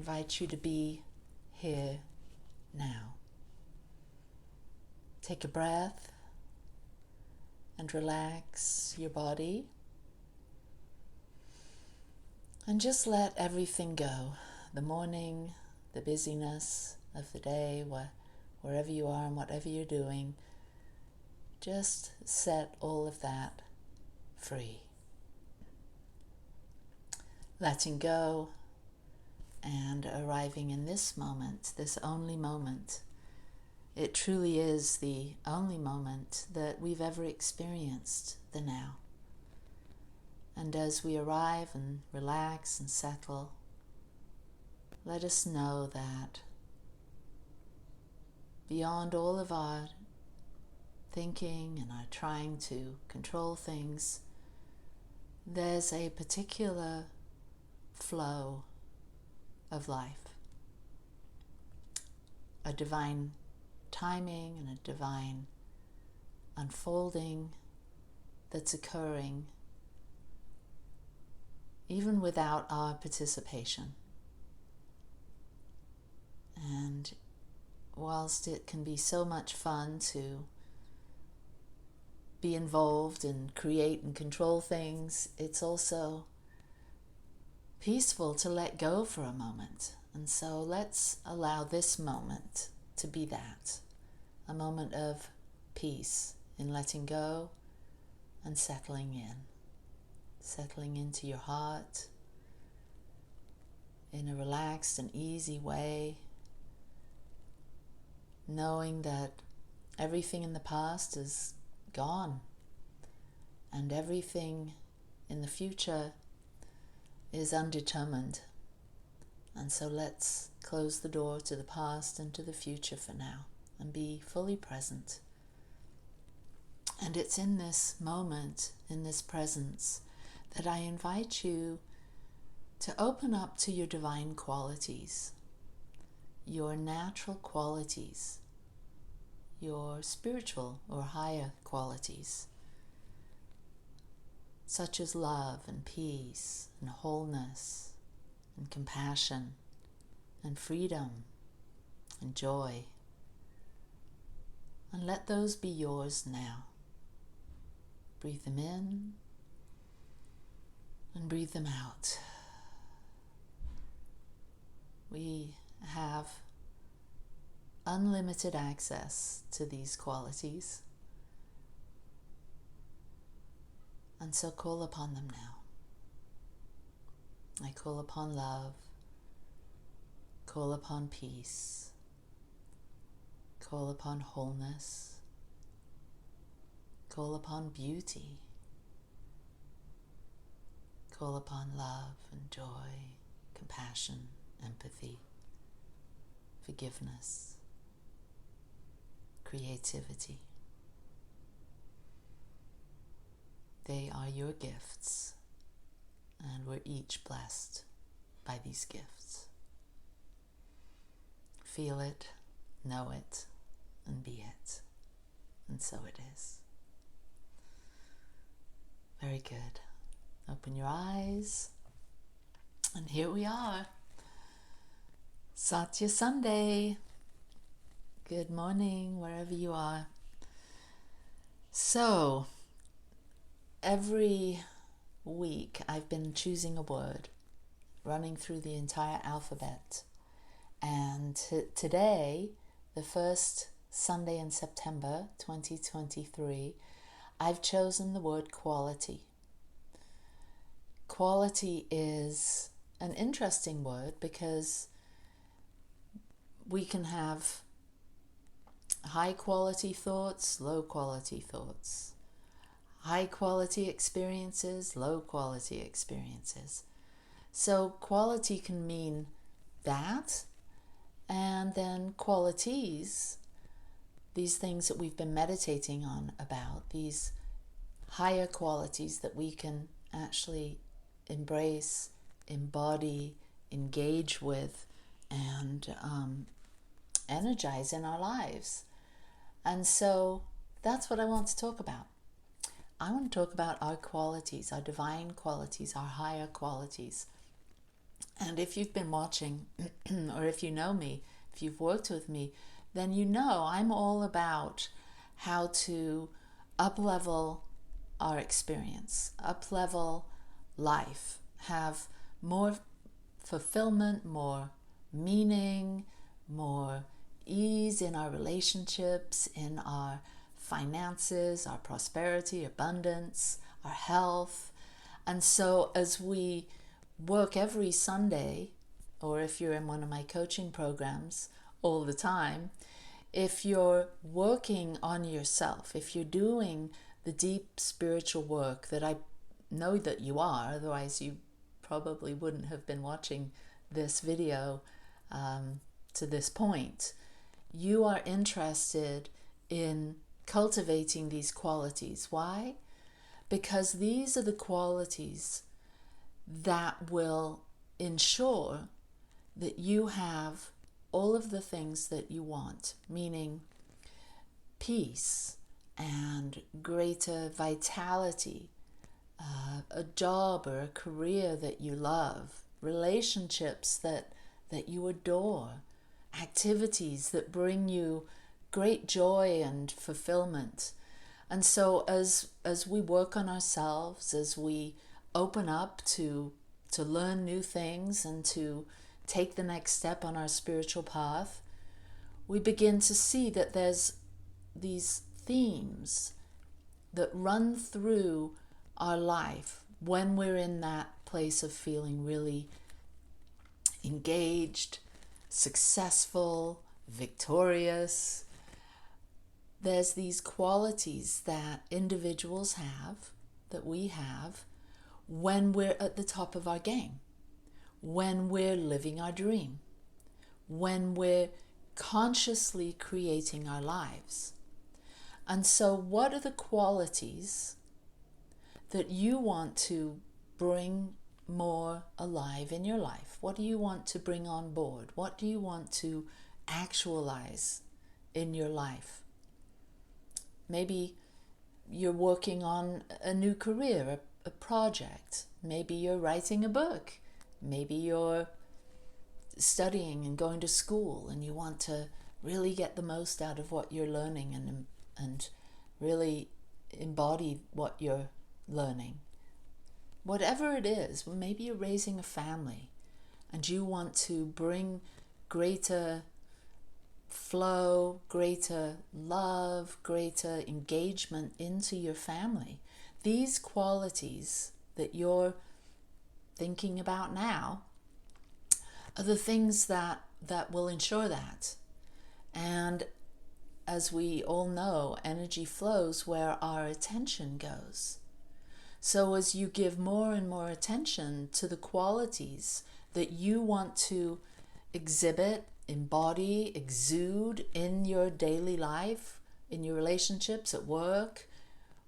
invite you to be here now. Take a breath and relax your body. And just let everything go. The morning, the busyness of the day, wherever you are and whatever you're doing, just set all of that free. Letting go and arriving in this moment, this only moment. It truly is the only moment that we've ever experienced, the now. And as we arrive and relax and settle, let us know that beyond all of our thinking and our trying to control things, there's a particular flow of life, a divine timing and a divine unfolding that's occurring even without our participation. And whilst it can be so much fun to be involved and create and control things, it's also peaceful to let go for a moment. And so let's allow this moment to be that, a moment of peace in letting go and settling into your heart in a relaxed and easy way, knowing that everything in the past is gone and everything in the future is undetermined. And so let's close the door to the past and to the future for now and be fully present. And it's in this moment, in this presence, that I invite you to open up to your divine qualities, your natural qualities, your spiritual or higher qualities, such as love and peace and wholeness and compassion and freedom and joy. And let those be yours now. Breathe them in and breathe them out. We have unlimited access to these qualities, and so call upon them now. I call upon love, call upon peace, call upon wholeness, call upon beauty, call upon love and joy, compassion, empathy, forgiveness, creativity. They are your gifts, and we're each blessed by these gifts. Feel it, know it, and be it. And so it is. Very good. Open your eyes, and here we are. Satya Sunday. Good morning, wherever you are. So, every week I've been choosing a word, running through the entire alphabet. And today, the first Sunday in September 2023, I've chosen the word quality. Quality is an interesting word because we can have high quality thoughts, low quality thoughts, high quality experiences, low quality experiences. So quality can mean that, and then qualities, these things that we've been meditating on about, these higher qualities that we can actually embrace, embody, engage with, and energize in our lives. And so that's what I want to talk about. I want to talk about our qualities, our divine qualities, our higher qualities. And if you've been watching, or if you know me, if you've worked with me, then you know I'm all about how to up-level our experience, up-level life, have more fulfillment, more meaning, more ease in our relationships, in our finances, our prosperity, abundance, our health. And so as we work every Sunday, or if you're in one of my coaching programs all the time, if you're working on yourself, if you're doing the deep spiritual work that I know that you are, otherwise you probably wouldn't have been watching this video to this point, you are interested in cultivating these qualities. Why? Because these are the qualities that will ensure that you have all of the things that you want, meaning peace and greater vitality, a job or a career that you love, relationships that you adore, activities that bring you great joy and fulfillment. And so as we work on ourselves, as we open up to learn new things and to take the next step on our spiritual path, we begin to see that there's these themes that run through our life when we're in that place of feeling really engaged, successful, victorious. There's these qualities that individuals have, that we have, when we're at the top of our game, when we're living our dream, when we're consciously creating our lives. And so what are the qualities that you want to bring more alive in your life? What do you want to bring on board? What do you want to actualize in your life? Maybe you're working on a new career, a project. Maybe you're writing a book. Maybe you're studying and going to school and you want to really get the most out of what you're learning and really embody what you're learning. Whatever it is, maybe you're raising a family and you want to bring greater flow, greater love, greater engagement into your family. These qualities that you're thinking about now are the things that will ensure that. And as we all know, energy flows where our attention goes. So as you give more and more attention to the qualities that you want to exhibit, embody, exude in your daily life, in your relationships, at work,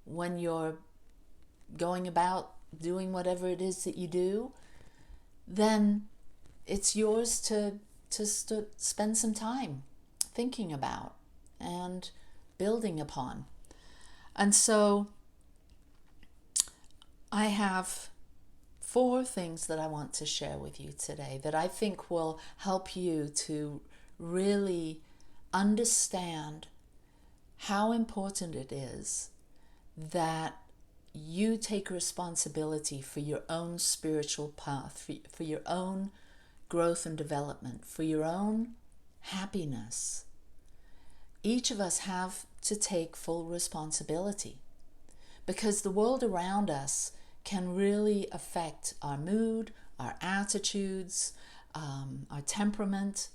when you're going about doing whatever it is that you do, then it's yours to spend some time thinking about and building upon. And so I have 4 things that I want to share with you today that I think will help you to really understand how important it is that you take responsibility for your own spiritual path, for your own growth and development, for your own happiness. Each of us have to take full responsibility because the world around us can really affect our mood, our attitudes, our temperament.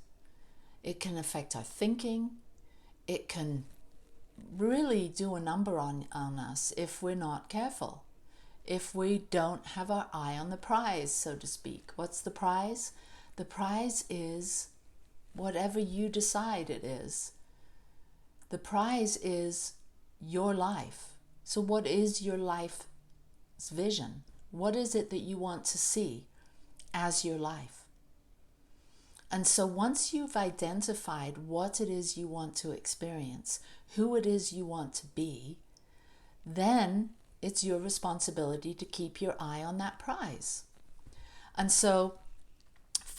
It can affect our thinking. It can really do a number on us if we're not careful, if we don't have our eye on the prize, so to speak. What's the prize? The prize is whatever you decide it is. The prize is your life. So what is your life's vision? What is it that you want to see as your life? And so once you've identified what it is you want to experience, who it is you want to be, then it's your responsibility to keep your eye on that prize. And so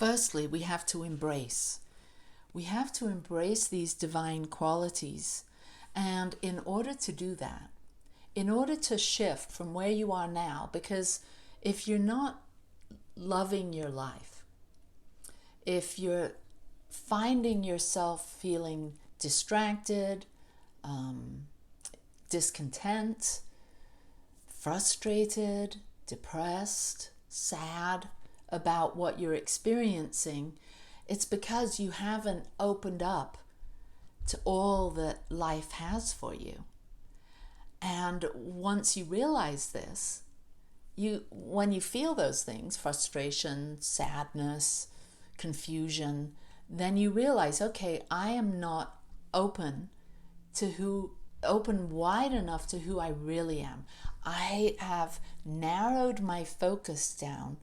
Firstly, we have to embrace. We have to embrace these divine qualities. And in order to do that, in order to shift from where you are now, because if you're not loving your life, if you're finding yourself feeling distracted, discontent, frustrated, depressed, sad about what you're experiencing, it's because you haven't opened up to all that life has for you. And once you realize this, when you feel those things, frustration, sadness, confusion, then you realize, okay, I am not open wide enough to who I really am. I have narrowed my focus down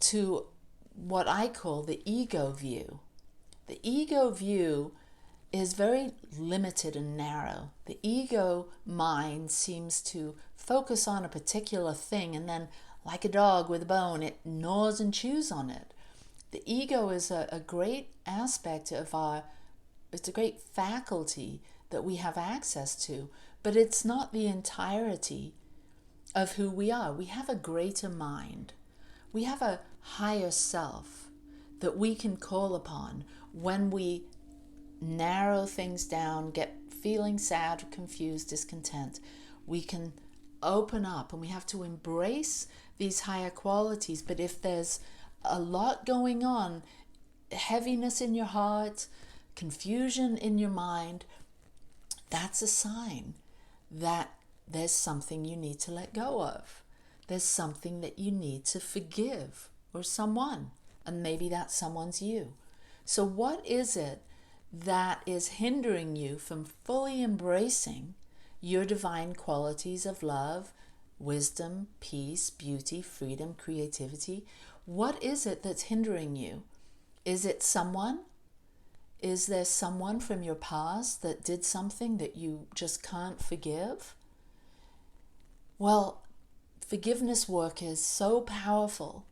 to what I call the ego view. The ego view is very limited and narrow. The ego mind seems to focus on a particular thing, and then, like a dog with a bone, it gnaws and chews on it. The ego is a great aspect of it's a great faculty that we have access to, but it's not the entirety of who we are. We have a greater mind. We have a higher self that we can call upon when we narrow things down, get feeling sad, confused, discontent. We can open up, and we have to embrace these higher qualities. But if there's a lot going on, heaviness in your heart, confusion in your mind, that's a sign that there's something you need to let go of. There's something that you need to forgive, or someone, and maybe that someone's you. So what is it that is hindering you from fully embracing your divine qualities of love, wisdom, peace, beauty, freedom, creativity? What is it that's hindering you? Is it someone? Is there someone from your past that did something that you just can't forgive? Well, forgiveness work is so powerful.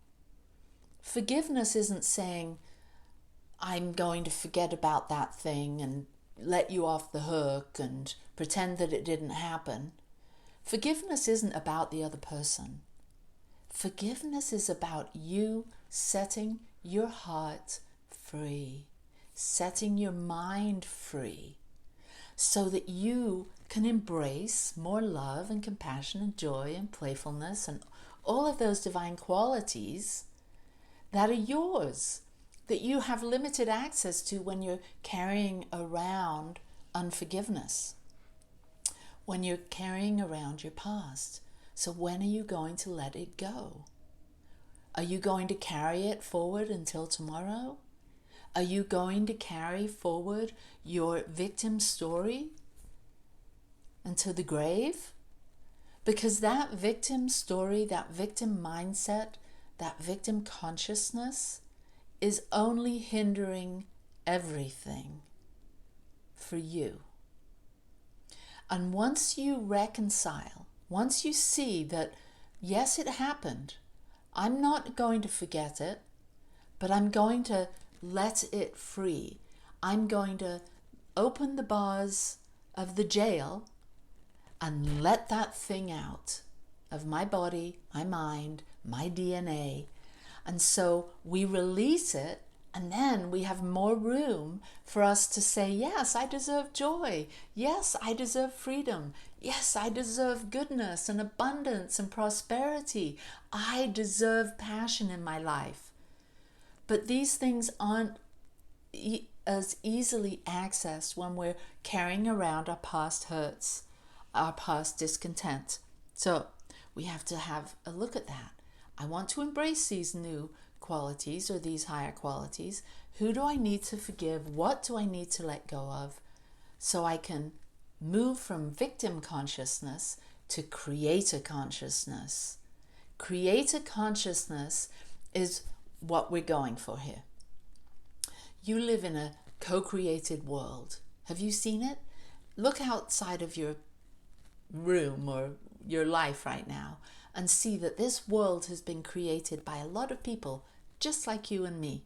Forgiveness isn't saying, I'm going to forget about that thing and let you off the hook and pretend that it didn't happen. Forgiveness isn't about the other person. Forgiveness is about you setting your heart free, setting your mind free, so that you can embrace more love and compassion and joy and playfulness and all of those divine qualities that are yours, that you have limited access to when you're carrying around unforgiveness, when you're carrying around your past. So when are you going to let it go? Are you going to carry it forward until tomorrow? Are you going to carry forward your victim story until the grave? Because that victim story, that victim mindset, that victim consciousness is only hindering everything for you. And once you reconcile, once you see that, yes, it happened, I'm not going to forget it, but I'm going to let it free. I'm going to open the bars of the jail and let that thing out of my body, my mind, my DNA. And so we release it, and then we have more room for us to say, yes, I deserve joy. Yes, I deserve freedom. Yes, I deserve goodness and abundance and prosperity. I deserve passion in my life. But these things aren't as easily accessed when we're carrying around our past hurts, our past discontent. So we have to have a look at that. I want to embrace these new qualities or these higher qualities. Who do I need to forgive? What do I need to let go of so I can move from victim consciousness to creator consciousness? Creator consciousness is what we're going for here. You live in a co-created world. Have you seen it? Look outside of your room or your life right now and see that this world has been created by a lot of people just like you and me.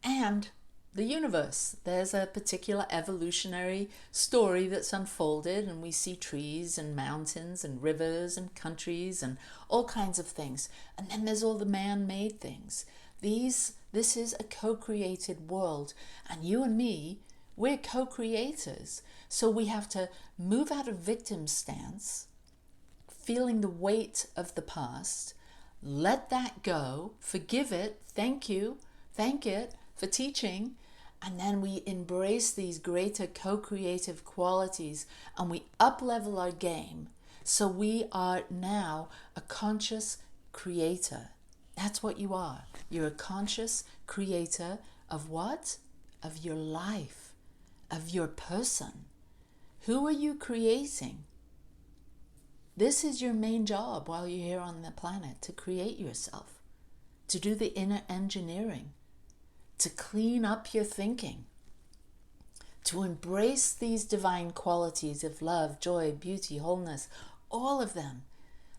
And the universe, there's a particular evolutionary story that's unfolded, and we see trees and mountains and rivers and countries and all kinds of things. And then there's all the man-made things. This is a co-created world, and you and me, we're co-creators. So we have to move out of victim stance, feeling the weight of the past, let that go, forgive it, thank it for teaching, and then we embrace these greater co-creative qualities and we up-level our game. So we are now a conscious creator. That's what you are. You're a conscious creator of what? Of your life, of your person. Who are you creating? This is your main job while you're here on the planet, to create yourself, to do the inner engineering, to clean up your thinking, to embrace these divine qualities of love, joy, beauty, wholeness, all of them.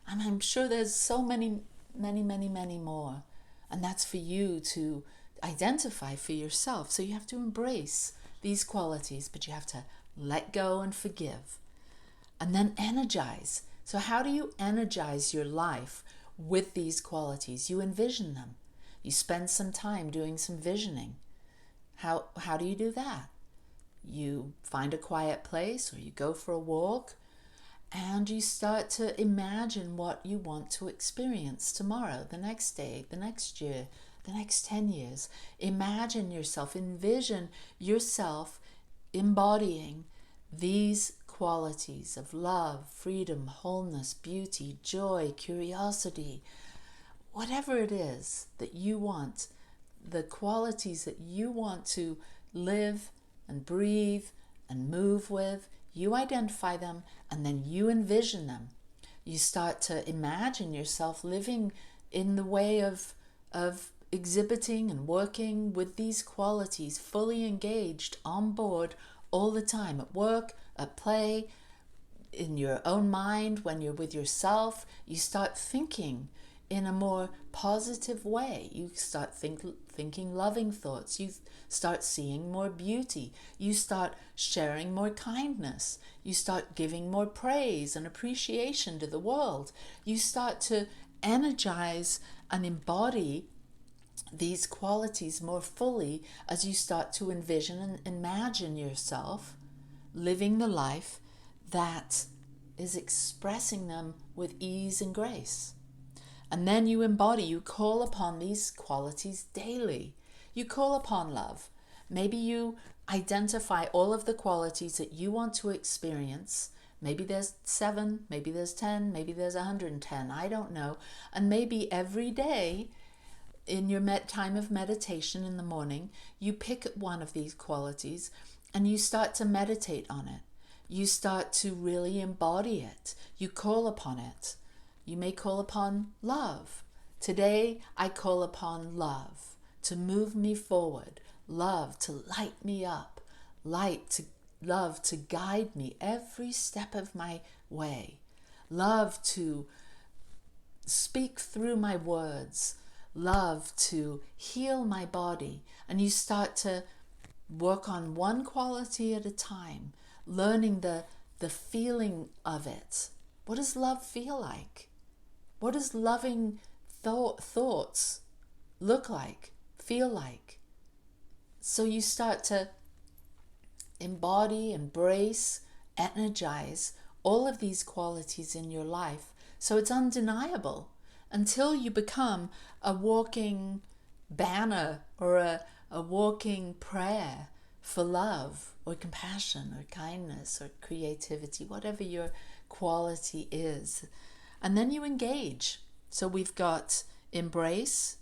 And I'm sure there's so many more. And that's for you to identify for yourself. So you have to embrace these qualities, but you have to let go and forgive. And then energize. So how do you energize your life with these qualities? You envision them. You spend some time doing some visioning. How do you do that? You find a quiet place, or you go for a walk, and you start to imagine what you want to experience tomorrow, the next day, the next year, the next 10 years. Imagine yourself, envision yourself embodying these qualities of love, freedom, wholeness, beauty, joy, curiosity, whatever it is that you want, the qualities that you want to live and breathe and move with, you identify them and then you envision them. You start to imagine yourself living in the way of exhibiting and working with these qualities, fully engaged, on board all the time, at work, at play, in your own mind, when you're with yourself. You start thinking in a more positive way. You start thinking loving thoughts. You start seeing more beauty. You start sharing more kindness. You start giving more praise and appreciation to the world. You start to energize and embody these qualities more fully as you start to envision and imagine yourself living the life that is expressing them with ease and grace. And then you embody, you call upon these qualities daily. You call upon love. Maybe you identify all of the qualities that you want to experience. Maybe there's 7, maybe there's 10, maybe there's 110, I don't know. And maybe every day in your time of meditation in the morning, you pick one of these qualities and you start to meditate on it. You start to really embody it. You call upon it. You may call upon love. Today, I call upon love to move me forward, love to light me up, love to guide me every step of my way, love to speak through my words, love to heal my body. And you start to work on one quality at a time, learning the feeling of it. What does love feel like? What does loving thoughts look like, feel like? So you start to embody, embrace, energize all of these qualities in your life. So it's undeniable until you become a walking banner or a walking prayer for love or compassion or kindness or creativity, whatever your quality is. And then you engage. So we've got embrace.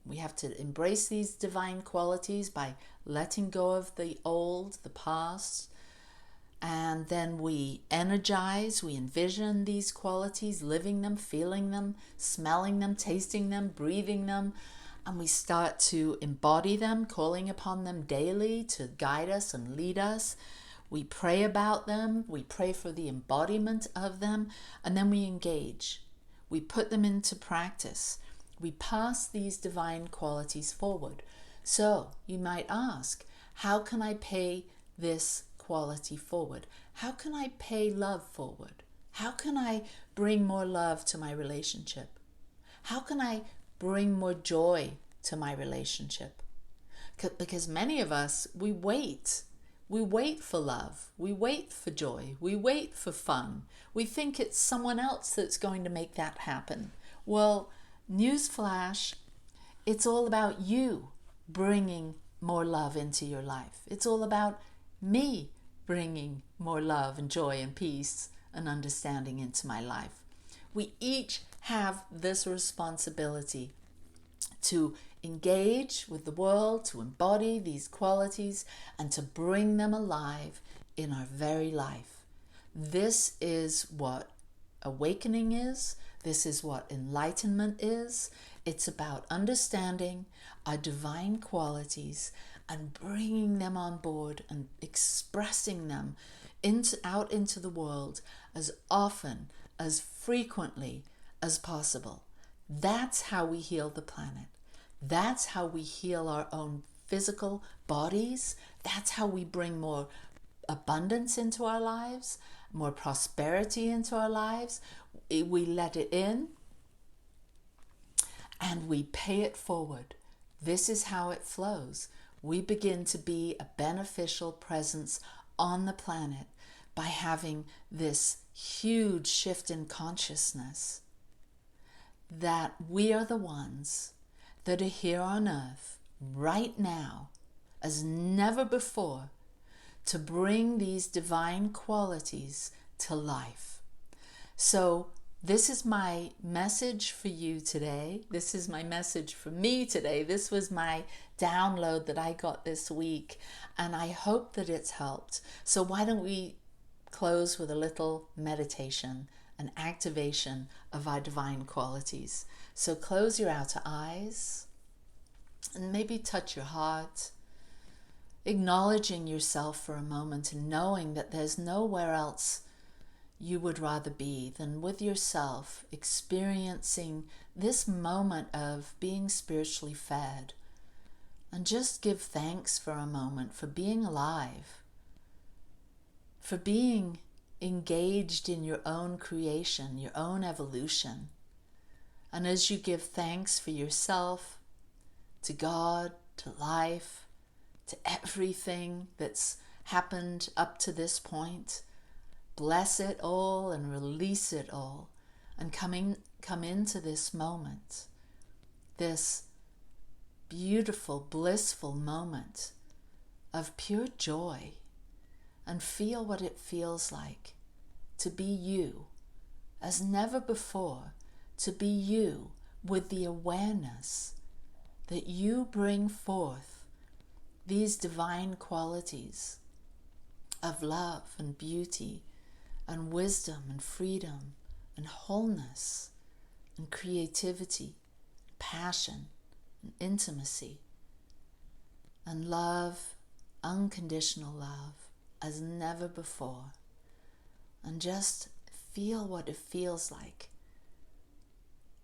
We have to embrace these divine qualities by letting go of the old, the past. And then we energize, we envision these qualities, living them, feeling them, smelling them, tasting them, breathing them. And we start to embody them, calling upon them daily to guide us and lead us. We pray about them, we pray for the embodiment of them, and then we engage. We put them into practice. We pass these divine qualities forward. So you might ask, how can I pay this quality forward? How can I pay love forward? How can I bring more love to my relationship? How can I bring more joy to my relationship? Because many of us, we wait. We wait for love. We wait for joy. We wait for fun. We think it's someone else that's going to make that happen. Well, newsflash, it's all about you bringing more love into your life. It's all about me bringing more love and joy and peace and understanding into my life. We each have this responsibility to engage with the world, to embody these qualities, and to bring them alive in our very life. This is what awakening is. This is what enlightenment is. It's about understanding our divine qualities and bringing them on board and expressing them out into the world as often, as frequently as possible. That's how we heal the planet. That's how we heal our own physical bodies. That's how we bring more abundance into our lives, more prosperity into our lives. We let it in and we pay it forward. This is how it flows. We begin to be a beneficial presence on the planet by having this huge shift in consciousness that we are the ones that are here on earth right now as never before to bring these divine qualities to life. So this is my message for you today. This is my message for me today. This was my download that I got this week, and I hope that it's helped. So why don't we close with a little meditation, an activation of our divine qualities. So close your outer eyes and maybe touch your heart, acknowledging yourself for a moment and knowing that there's nowhere else you would rather be than with yourself, experiencing this moment of being spiritually fed. And just give thanks for a moment for being alive, for being engaged in your own creation, your own evolution. And as you give thanks for yourself, to God, to life, to everything that's happened up to this point, bless it all and release it all, and come into this moment, this beautiful, blissful moment of pure joy, and feel what it feels like to be you as never before, to be you with the awareness that you bring forth these divine qualities of love and beauty and wisdom and freedom and wholeness and creativity, passion and intimacy and love, unconditional love as never before. And just feel what it feels like.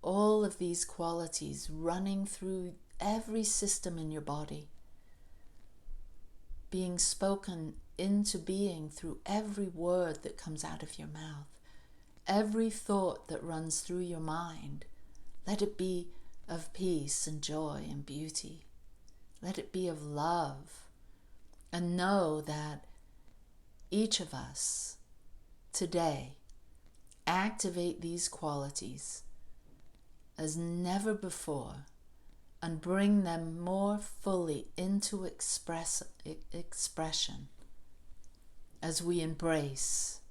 All of these qualities running through every system in your body, being spoken into being through every word that comes out of your mouth, every thought that runs through your mind. Let it be of peace and joy and beauty. Let it be of love. And know that each of us today activate these qualities as never before and bring them more fully into expression as we embrace,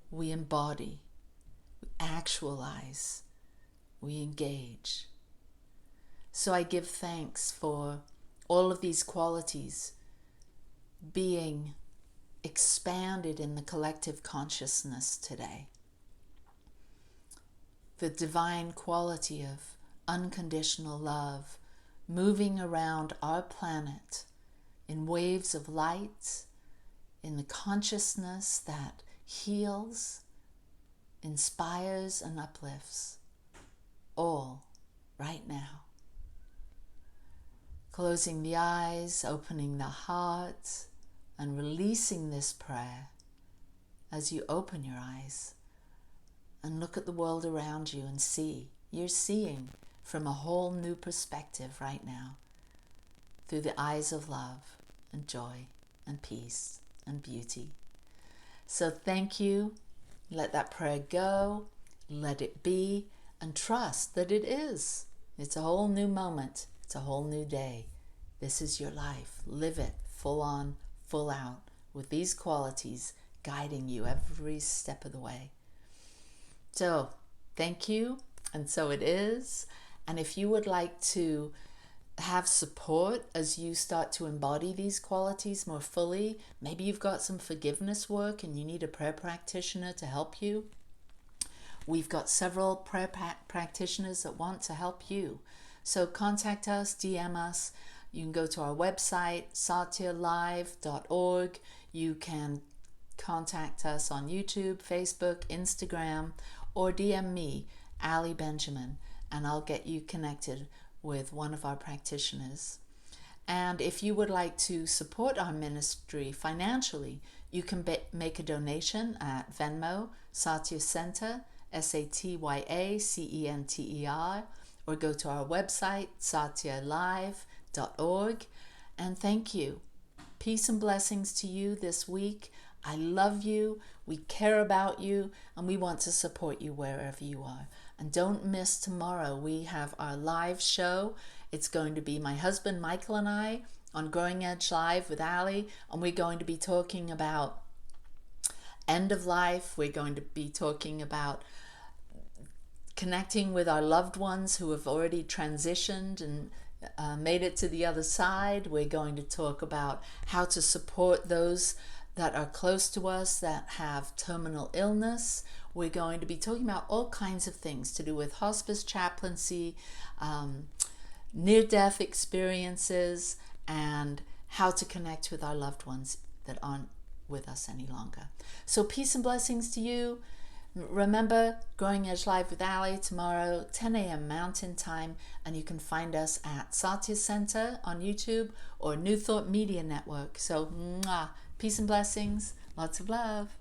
we embody, we actualize, we engage. So I give thanks for all of these qualities being expanded in the collective consciousness today. The divine quality of unconditional love moving around our planet in waves of light, in the consciousness that heals, inspires, and uplifts, all right now. Closing the eyes, opening the heart, and releasing this prayer as you open your eyes and look at the world around you and see. You're seeing from a whole new perspective right now, through the eyes of love and joy and peace and beauty. So thank you. Let that prayer go. Let it be. And trust that it is. It's a whole new moment. It's a whole new day. This is your life. Live it full on, full out, with these qualities guiding you every step of the way. So thank you. And so it is. And if you would like to have support as you start to embody these qualities more fully, maybe you've got some forgiveness work and you need a prayer practitioner to help you. We've got several prayer practitioners that want to help you. So contact us, DM us. You can go to our website, satyalive.org. You can contact us on YouTube, Facebook, Instagram, or DM me, Ali Benjamin, and I'll get you connected with one of our practitioners. And if you would like to support our ministry financially, you can make a donation at Venmo, Satya Center, SATYACENTER, or go to our website, satyalive.org. And thank you. Peace and blessings to you this week. I love you, we care about you, and we want to support you wherever you are. And don't miss tomorrow. We have our live show. It's going to be my husband Michael and I on Growing Edge Live with Ali, and we're going to be talking about end of life. We're going to be talking about connecting with our loved ones who have already transitioned and made it to the other side. We're going to talk about how to support those that are close to us that have terminal illness. We're going to be talking about all kinds of things to do with hospice chaplaincy, near-death experiences, and how to connect with our loved ones that aren't with us any longer. So peace and blessings to you. Remember, Growing Edge Live with Ali tomorrow, 10 a.m. Mountain Time, and you can find us at Satya Center on YouTube or New Thought Media Network. So, peace and blessings. Lots of love.